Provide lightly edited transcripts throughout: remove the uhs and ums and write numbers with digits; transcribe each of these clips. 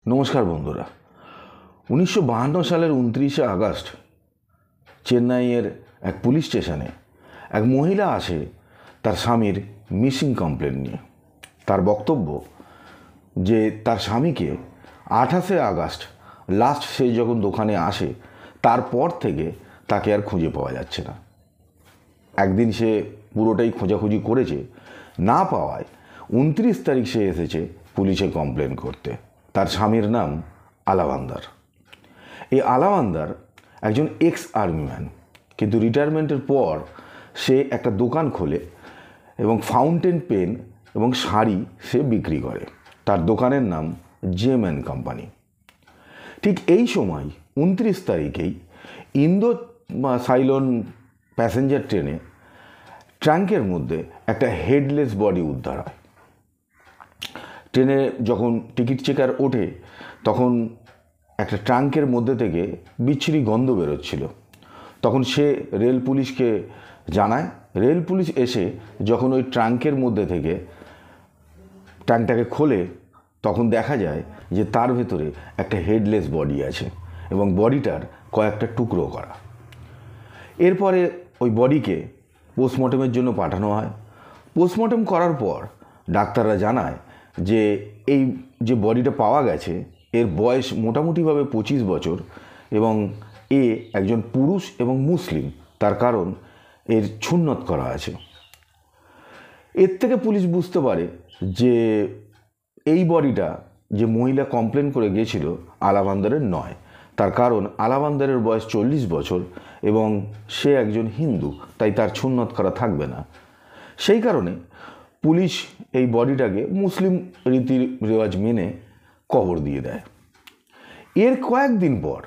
নমস্কার বন্ধুরা। 1952 সালের 29শে আগস্ট চেন্নাইয়ের এক পুলিশ স্টেশনে এক মহিলা আসে তার স্বামীর মিসিং কমপ্লেন নিয়ে। তার বক্তব্য যে তার স্বামীকে 28শে আগস্ট লাস্ট সে যখন দোকানে আসে তারপর থেকে তাকে আর খুঁজে পাওয়া যাচ্ছে না। একদিন সে পুরোটাই খোঁজাখুঁজি করেছে, না পাওয়ায় 29 তারিখ সে এসেছে পুলিশে কমপ্লেন করতে। তার স্বামীর নাম আলাবান্দার। এই আলাবান্দার একজন এক্স আর্মিম্যান, কিন্তু রিটায়ারমেন্টের পর সে একটা দোকান খোলে এবং ফাউন্টেন পেন এবং শাড়ি সে বিক্রি করে। তার দোকানের নাম জেম অ্যান্ড কোম্পানি। ঠিক এই সময় 29 তারিখেই ইন্দো সাইলন প্যাসেঞ্জার ট্রেনে ট্রাঙ্কের মধ্যে একটা হেডলেস বডি উদ্ধার হয়। ট্রেনে যখন টিকিট চেকার ওঠে তখন একটা ট্রাঙ্কের মধ্যে থেকে বিচ্ছিরি গন্ধ বেরোচ্ছিল। তখন সে রেল পুলিশকে জানায়। রেল পুলিশ এসে যখন ওই ট্রাঙ্কের মধ্যে থেকে ট্রাঙ্কটাকে খোলে তখন দেখা যায় যে তার ভেতরে একটা হেডলেস বডি আছে এবং বডিটার কয়েকটা টুকরো করা। এরপরে ওই বডিকে পোস্টমর্টমের জন্য পাঠানো হয়। পোস্টমর্টম করার পর ডাক্তাররা জানায় যে এই যে বডিটা পাওয়া গেছে এর বয়স মোটামুটিভাবে 25 বছর এবং এ একজন পুরুষ এবং মুসলিম, তার কারণ এর সুন্নত করা আছে। এর থেকে পুলিশ বুঝতে পারে যে এই বডিটা যে মহিলা কমপ্লেন করে গিয়েছিল আলাবান্দারের নয়, তার কারণ আলাবান্দারের বয়স 40 বছর এবং সে একজন হিন্দু, তাই তার সুন্নত করা থাকবে না। সেই কারণে পুলিশ এই বডিটাকে মুসলিম রীতি রেওয়াজ মেনে কবর দিয়ে দেয়। এর কয়েকদিন পর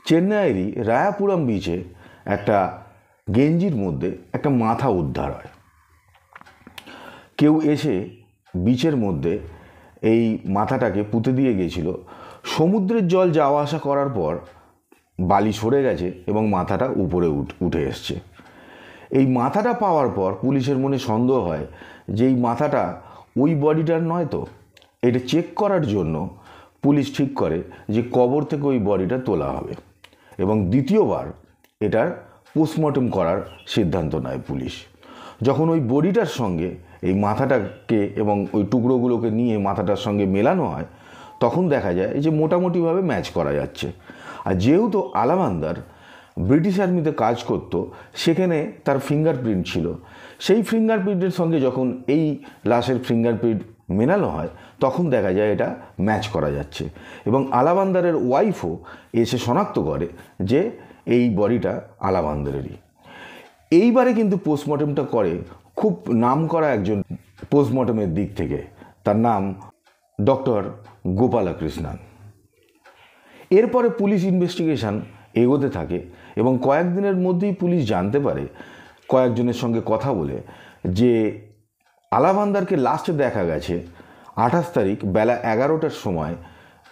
চেন্নাইয়েরই রায়াপুরম বিচে একটা গেঞ্জির মধ্যে একটা মাথা উদ্ধার হয়। কেউ এসে বিচের মধ্যে এই মাথাটাকে পুঁতে দিয়ে গিয়েছিল। সমুদ্রের জল যাওয়া আসা করার পর বালি সরে গেছে এবং মাথাটা উপরে উঠে এসছে। এই মাথাটা পাওয়ার পর পুলিশের মনে সন্দেহ হয় যে এই মাথাটা ওই বডিটার নয় তো। এটা চেক করার জন্য পুলিশ ঠিক করে যে কবর থেকে ওই বডিটা তোলা হবে এবং দ্বিতীয়বার এটার পোস্টমর্টম করার সিদ্ধান্ত নেয় পুলিশ। যখন ওই বডিটার সঙ্গে এই মাথাটাকে এবং ওই টুকরোগুলোকে নিয়ে মাথাটার সঙ্গে মেলানো হয় তখন দেখা যায় যে মোটামুটিভাবে ম্যাচ করা যাচ্ছে। আর যেহেতু আলাবান্দার ব্রিটিশ আর্মিতে কাজ করত, সেখানে তার ফিঙ্গারপ্রিন্ট ছিল। সেই ফিঙ্গারপ্রিন্টের সঙ্গে যখন এই লাশের ফিঙ্গারপ্রিন্ট মেলানো হয় তখন দেখা যায় এটা ম্যাচ করা যাচ্ছে এবং আলাবান্দারের ওয়াইফও এসে শনাক্ত করে যে এই বডিটা আলাবান্দারেরই। এইবারে কিন্তু পোস্টমর্টমটা করে খুব নাম করা একজন পোস্টমর্টমের দিক থেকে, তার নাম ডক্টর গোপালকৃষ্ণন। এরপরে পুলিশ ইনভেস্টিগেশন এগোতে থাকে এবং কয়েকদিনের মধ্যেই পুলিশ জানতে পারে কয়েকজনের সঙ্গে কথা বলে যে আলাবান্দারকে লাস্টে দেখা গেছে 28 তারিখ বেলা 11টার সময়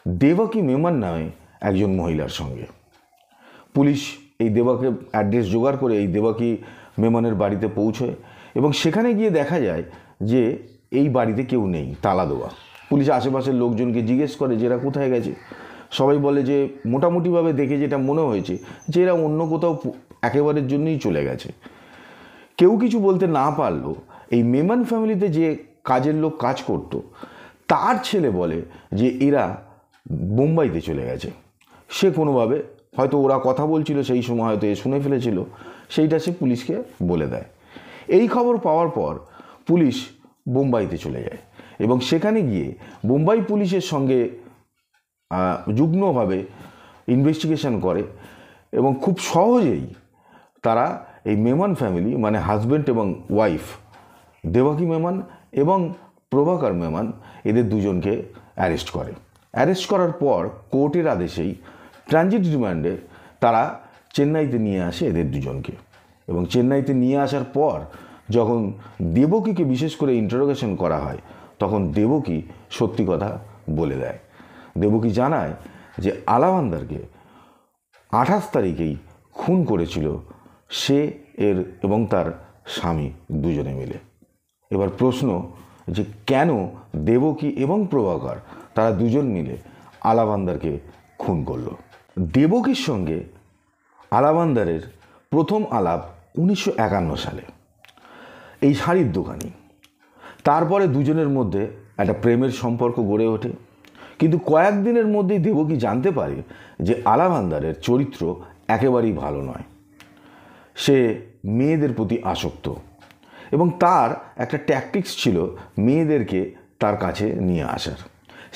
দেবকী মেমন নামে একজন মহিলার সঙ্গে। পুলিশ এই দেবকী অ্যাড্রেস জোগাড় করে এই দেবকী মেমনের বাড়িতে পৌঁছয় এবং সেখানে গিয়ে দেখা যায় যে এই বাড়িতে কেউ নেই, তালা দেওয়া। পুলিশ আশেপাশের লোকজনকে জিজ্ঞেস করে যে এরা কোথায় গেছে। সবাই বলে যে মোটামুটিভাবে দেখে যেটা মনে হয়েছে যে এরা অন্য কোথাও একেবারের জন্যই চলে গেছে। কেউ কিছু বলতে না পারলেও এই মেমন ফ্যামিলিতে যে কাজের লোক কাজ করত তার ছেলে বলে যে এরা বোম্বাইতে চলে গেছে। সে কোনোভাবে হয়তো ওরা কথা বলছিল সেই সময় হয়তো এ শুনে ফেলেছিল, সেইটা সে পুলিশকে বলে দেয়। এই খবর পাওয়ার পর পুলিশ বোম্বাইতে চলে যায় এবং সেখানে গিয়ে বোম্বাই পুলিশের সঙ্গে যুগ্মভাবে ইনভেস্টিগেশন করে এবং খুব সহজেই তারা এই মেমন ফ্যামিলি মানে হাজব্যান্ড এবং ওয়াইফ দেবকী মেমন এবং প্রভাকর মেমন এদের দুজনকে অ্যারেস্ট করে। অ্যারেস্ট করার পর কোর্টের আদেশেই ট্রানজিট রিমান্ডে তারা চেন্নাইতে নিয়ে আসে এদের দুজনকে এবং চেন্নাইতে নিয়ে আসার পর যখন দেবকীকে বিশেষ করে ইন্টারোগেশন করা হয় তখন দেবকী সত্যি কথা বলে দেয়। দেবকী জানায় যে আলাবান্দারকে 28 তারিখেই খুন করেছিল সে এর এবং তার স্বামী দুজনে মিলে। এবার প্রশ্ন যে কেন দেবকী এবং প্রভাকর তারা দুজন মিলে আলাবান্দারকে খুন করল। দেবকীর সঙ্গে আলাবান্দারের প্রথম আলাপ 1951 সালে এই শাড়ির দোকানে। তারপরে দুজনের মধ্যে একটা প্রেমের সম্পর্ক গড়ে ওঠে, কিন্তু কয়েকদিনের মধ্যেই দেবকী জানতে পারে যে আলাবান্দারের চরিত্র একেবারেই ভালো নয়। সে মেয়েদের প্রতি আসক্ত এবং তার একটা ট্যাকটিক্স ছিল মেয়েদেরকে তার কাছে নিয়ে আসার।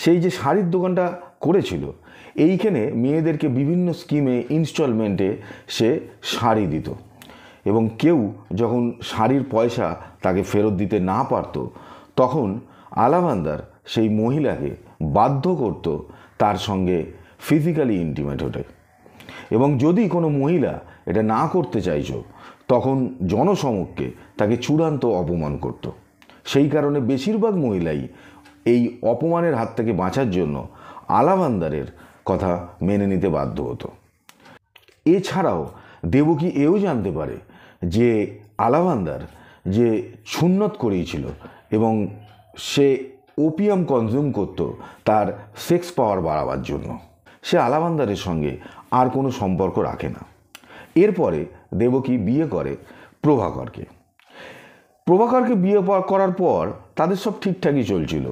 সেই যে শাড়ির দোকানটা করেছিল, এইখানে মেয়েদেরকে বিভিন্ন স্কিমে ইনস্টলমেন্টে সে শাড়ি দিত এবং কেউ যখন শাড়ির পয়সা তাকে ফেরত দিতে না পারত, তখন আলাবান্দার সেই মহিলাকে বাধ্য করত তার সঙ্গে ফিজিক্যালি ইন্টিমেট হতে। এবং যদি কোনো মহিলা এটা না করতে চাইছ, তখন জনসমক্ষে তাকে চূড়ান্ত অপমান করত। সেই কারণে বেশিরভাগ মহিলাই এই অপমানের হাত থেকে বাঁচার জন্য আলাবান্দারের কথা মেনে নিতে বাধ্য হতো। এছাড়াও দেবকী এও জানতে পারে যে আলাবান্দার যে সুন্নত করিয়েছিল এবং সে ওপিয়াম কনজিউম করত তার সেক্স পাওয়ার বাড়াবার জন্য। সে আলাবান্দারের সঙ্গে আর কোনো সম্পর্ক রাখে না। এরপরে দেবকী বিয়ে করে প্রভাকরকে। প্রভাকরকে বিয়ে করার পর তাদের সব ঠিকঠাকই চলছিল,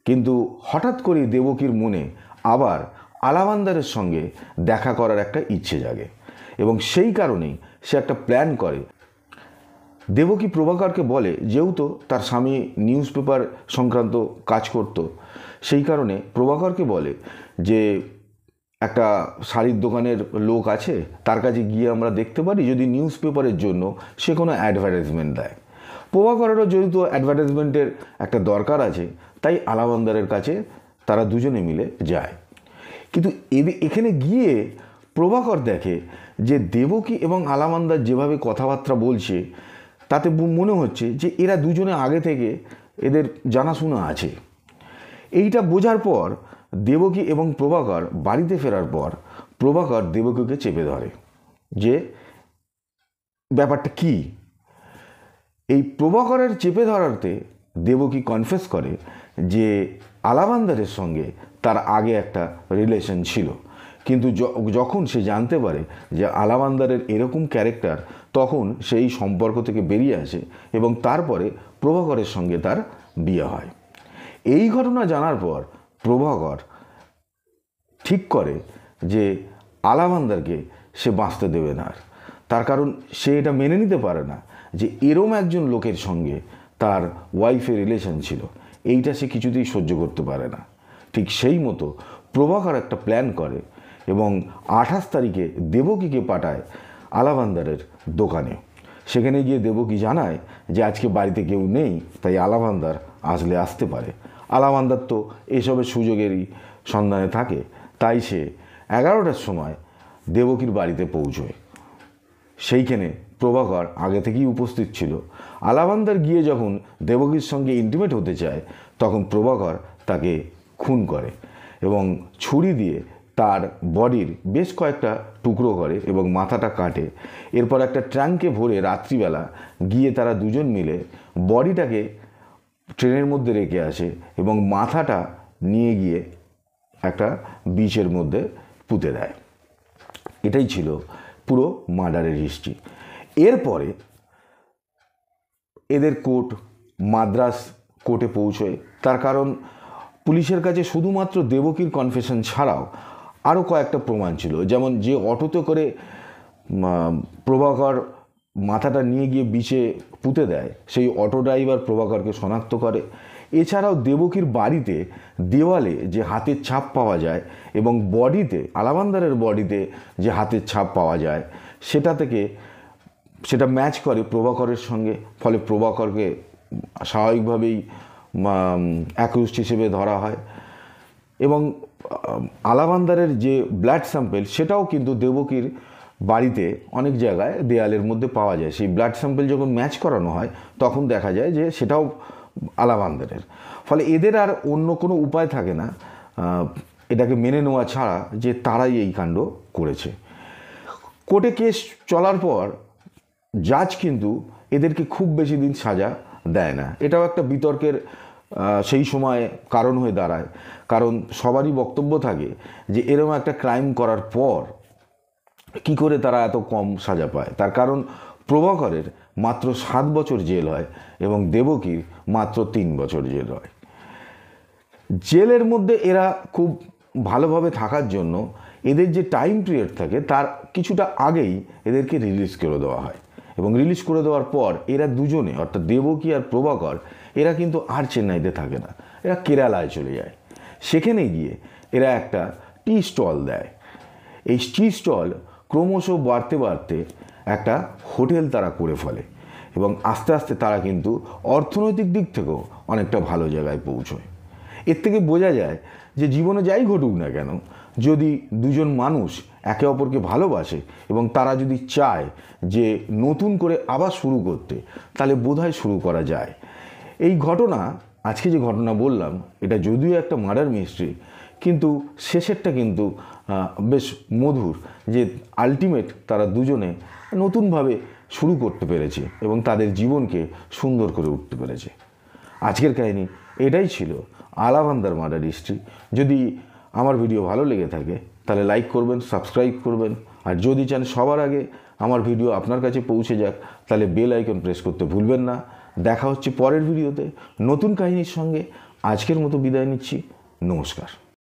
কিন্তু হঠাৎ করে দেবকীর মনে আবার আলাবান্দারের সঙ্গে দেখা করার একটা ইচ্ছে জাগে এবং সেই কারণেই সে একটা প্ল্যান করে। দেবকী প্রভাকরকে বলে, যেহেতু তার স্বামী নিউজ পেপার সংক্রান্ত কাজ করত, সেই কারণে প্রভাকরকে বলে যে একটা শাড়ির দোকানের লোক আছে, তার কাছে গিয়ে আমরা দেখতে পারি যদি নিউজ পেপারের জন্য সে কোনো অ্যাডভার্টাইজমেন্ট দেয়। প্রভাকরেরও যেহেতু অ্যাডভার্টাইজমেন্টের একটা দরকার আছে, তাই আলাবান্দারের কাছে তারা দুজনে মিলে যায়। কিন্তু এখানে গিয়ে প্রভাকর দেখে যে দেবকী এবং আলাবান্দার যেভাবে কথাবার্তা বলছে, তাতে মনে হচ্ছে যে এরা দুজনে আগে থেকে এদের জানাশোনা আছে। এইটা বোঝার পর দেবকী এবং প্রভাকর বাড়িতে ফেরার পর প্রভাকর দেবকীকে চেপে ধরে যে ব্যাপারটা কি। এই প্রভাকরের চেপে ধরাতে দেবকী কনফেস করে যে আলাবান্দারের সঙ্গে তার আগে একটা রিলেশন ছিল, কিন্তু যখন সে জানতে পারে যে আলাবান্দারের এরকম ক্যারেক্টার, তখন সেই সম্পর্ক থেকে বেরিয়ে আসে এবং তারপরে প্রভাকরের সঙ্গে তার বিয়ে হয়। এই ঘটনা জানার পর প্রভাকর ঠিক করে যে আলাবান্দারকে সে বাঁচতে দেবে না। তার কারণ সে এটা মেনে নিতে পারে না যে এরম একজন লোকের সঙ্গে তার ওয়াইফের রিলেশন ছিল, এইটা সে কিছুতেই সহ্য করতে পারে না। ঠিক সেই মতো প্রভাকর একটা প্ল্যান করে এবং 28 তারিখে দেবকীকে পাঠায় আলাবান্দারের দোকানে। সেখানে গিয়ে দেবকী জানায় যে আজকে বাড়িতে কেউ নেই, তাই আলাবান্দার আসলে আসতে পারে। আলাবান্দার তো এসবের সুযোগেরই সন্ধানে থাকে, তাই সে 11টার সময় দেবকীর বাড়িতে পৌঁছয়। সেইখানে প্রভাকর আগে থেকেই উপস্থিত ছিল। আলাবান্দার গিয়ে যখন দেবকীর সঙ্গে ইন্টিমেট হতে চায়, তখন প্রভাকর তাকে খুন করে এবং ছুরি দিয়ে তার বডির বেশ কয়েকটা টুকরো করে এবং মাথাটা কাটে। এরপর একটা ট্রাঙ্কে ভরে রাত্রিবেলা গিয়ে তারা দুজন মিলে বডিটাকে ট্রেনের মধ্যে রেখে আসে এবং মাথাটা নিয়ে গিয়ে একটা বিচের মধ্যে পুঁতে দেয়। এটাই ছিল পুরো মার্ডারের হিস্ট্রি। এরপরে এদের কোর্ট মাদ্রাস কোর্টে পৌঁছয়। তার কারণ পুলিশের কাছে শুধুমাত্র দেবকীর কনফেশন ছাড়াও আরও কয়েকটা প্রমাণ ছিল, যেমন যে অটোতে করে প্রভাকর মাথাটা নিয়ে গিয়ে বিচে পুঁতে দেয়, সেই অটো ড্রাইভার প্রভাকরকে শনাক্ত করে। এছাড়াও দেবকীর বাড়িতে দেওয়ালে যে হাতের ছাপ পাওয়া যায় এবং বডিতে, আলাবান্দারের বডিতে যে হাতের ছাপ পাওয়া যায়, সেটা ম্যাচ করে প্রভাকরের সঙ্গে। ফলে প্রভাকরকে স্বাভাবিকভাবেই অ্যাকিউজড হিসেবে ধরা হয় এবং আলাবান্দারের যে ব্লাড স্যাম্পেল, সেটাও কিন্তু দেবকীর বাড়িতে অনেক জায়গায় দেয়ালের মধ্যে পাওয়া যায়। সেই ব্লাড স্যাম্পেল যখন ম্যাচ করানো হয়, তখন দেখা যায় যে সেটাও আলাবান্দারের। ফলে এদের আর অন্য কোনো উপায় থাকে না এটাকে মেনে নেওয়া ছাড়া যে তারাই এই কাণ্ড করেছে। কোর্টে কেস চলার পর জাজ কিন্তু এদেরকে খুব বেশি দিন সাজা দেয় না। এটাও একটা বিতর্কের সেই সময় কারণ হয়ে দাঁড়ায়। কারণ সবারই বক্তব্য থাকে যে এরকম একটা ক্রাইম করার পর কি করে তারা এত কম সাজা পায়। তার কারণ প্রভাকরের মাত্র 7 বছর জেল হয় এবং দেবকীর মাত্র 3 বছর জেল হয়। জেলের মধ্যে এরা খুব ভালোভাবে থাকার জন্য এদের যে টাইম পিরিয়ড থাকে তার কিছুটা আগেই এদেরকে রিলিজ করে দেওয়া হয় এবং রিলিজ করে দেওয়ার পর এরা দুজনে অর্থাৎ দেবকী আর প্রভাকর এরা কিন্তু আর চেন্নাইতে থাকে না, এরা কেরালায় চলে যায়। সেখানে গিয়ে এরা একটা টি স্টল দেয়। এই টি স্টল ক্রমশ বাড়তে বাড়তে একটা হোটেল তারা করে ফেলে এবং আস্তে আস্তে তারা কিন্তু অর্থনৈতিক দিক থেকেও অনেকটা ভালো জায়গায় পৌঁছয়। এর থেকে বোঝা যায় যে জীবনে যাই ঘটুক না কেন, যদি দুজন মানুষ একে অপরকে ভালোবাসে এবং তারা যদি চায় যে নতুন করে আবার শুরু করতে, তাহলে বোধহয় শুরু করা যায়। এই ঘটনা, আজকে যে ঘটনা বললাম, এটা যদিও একটা মার্ডার মিস্ট্রি, কিন্তু শেষেরটা কিন্তু বেশ মধুর, যে আলটিমেট তারা দুজনে নতুনভাবে শুরু করতে পেরেছে এবং তাদের জীবনকে সুন্দর করে উঠতে পেরেছে। আজকের কাহিনী এটাই ছিল, আলাভান্দার মার্ডার হিস্ট্রি। যদি আমার ভিডিও ভালো লেগে থাকে তাহলে লাইক করবেন, সাবস্ক্রাইব করবেন, আর যদি চান সবার আগে আমার ভিডিও আপনার কাছে পৌঁছে যাক তাহলে বেল আইকন প্রেস করতে ভুলবেন না। দেখা হচ্ছে পরের ভিডিওতে নতুন কাহিনীর সঙ্গে। আজকের মতো বিদায় নিচ্ছি, নমস্কার।